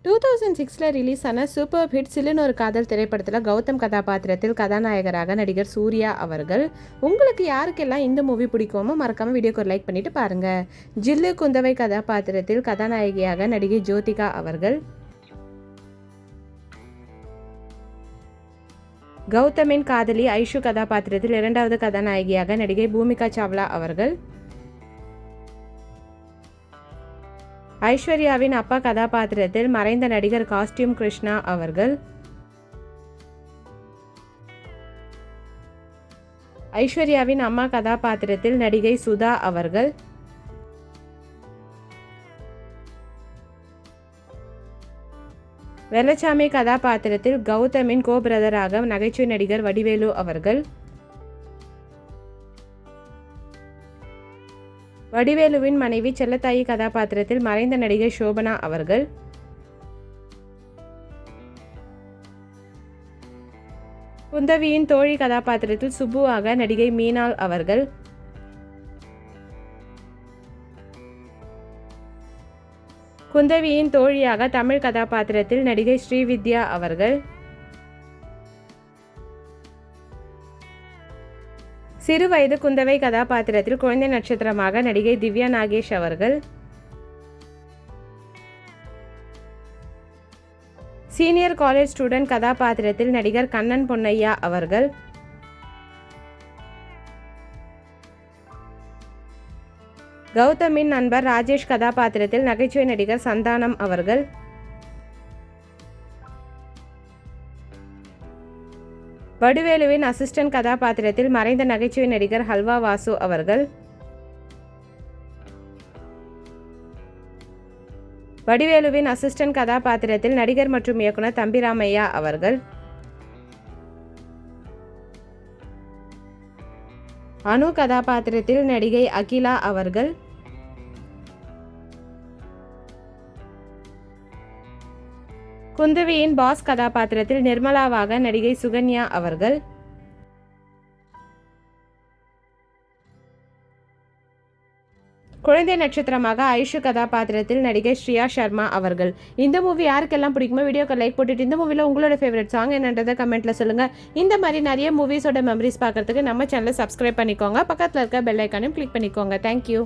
2006 release ஆன super hit சில்லுன்னு ஒரு காதல் திரைப்படத்தில் கௌதம் கதாபாத்திரத்தில் கதாநாயகராக நடிகர் சூர்யா அவர்கள். உங்களுக்கு யாருக்கெல்லாம் இந்த மூவி பிடிக்குமோ மறக்காம வீடியோக்கு ஒரு லைக் பண்ணிட்டு பாருங்க. ஜில்லு குந்தவை கதாபாத்திரத்தில் கதாநாயகியாக நடிகை ஜோதிகா அவர்கள். கௌதமின் காதலி ஐஷு கதாபாத்திரத்தில் இரண்டாவது கதாநாயகியாக நடிகை பூமிகா சாவ்லா அவர்கள். ஐஸ்வர்யாவின் அப்பா கதாபாத்திரத்தில் மறைந்த நடிகர் காஸ்டியூம் கிருஷ்ணா அவர்கள். ஐஸ்வர்யாவின் அம்மா கதாபாத்திரத்தில் நடிகை சுதா அவர்கள். வெள்ளச்சாமி கதாபாத்திரத்தில் கௌதமின் கோ பிரதராக நகைச்சுவை நடிகர் வடிவேலு அவர்கள். வடிவேலுவின் மனைவி செல்லத்தாயி கதாபாத்திரத்தில் மறைந்த நடிகை சோபனா அவர்கள். குந்தவியின் தோழி கதாபாத்திரத்தில் சுப்புவாக நடிகை மீனாள் அவர்கள். குந்தவியின் தோழியாக தமிழ் கதாபாத்திரத்தில் நடிகை ஸ்ரீவித்யா அவர்கள். சிறுவயது குந்தவை கதாபாத்திரத்தில் குழந்தை நட்சத்திரமாக நடிகை திவ்யா நாகேஷ் அவர்கள். சீனியர் காலேஜ் ஸ்டூடெண்ட் கதாபாத்திரத்தில் நடிகர் கண்ணன் பொன்னையா அவர்கள். கௌதமின் நண்பர் ராஜேஷ் கதாபாத்திரத்தில் நகைச்சுவை நடிகர் சந்தானம் அவர்கள். வடிவேலுவின் அசிஸ்டன்ட் கதாபாத்திரத்தில் மறைந்த நகைச்சுவை நடிகர் ஹல்வா வாசு அவர்கள். வடிவேலுவின் அசிஸ்டன்ட் கதாபாத்திரத்தில் நடிகர் மற்றும் இயக்குனர் தம்பிராமையா அவர்கள். அனு கதாபாத்திரத்தில் நடிகை அகிலா அவர்கள். குந்தவியின் பாஸ் கதாபாத்திரத்தில் நிர்மலாவாக நடிகை சுகன்யா அவர்கள். குழந்தை நட்சத்திரமாக ஐஷு கதாபாத்திரத்தில் நடிகை ஸ்ரீயா சர்மா அவர்கள். இந்த மூவி யாருக்கெல்லாம் பிடிக்குமோ வீடியோக்கு லைக் போட்டுட்டு இந்த மூவியில் உங்களோட ஃபேவரட் சாங் என்னன்றதை கமெண்ட்ல சொல்லுங்க. இந்த மாதிரி நிறைய மூவிஸோட மெமரிஸ் பார்க்கறதுக்கு நம்ம சேனலை சப்ஸ்கிரைப் பண்ணிக்கோங்க. பக்கத்தில் இருக்க பெல் ஐக்கானையும் கிளிக் பண்ணிக்கோங்க. தேங்க்யூ.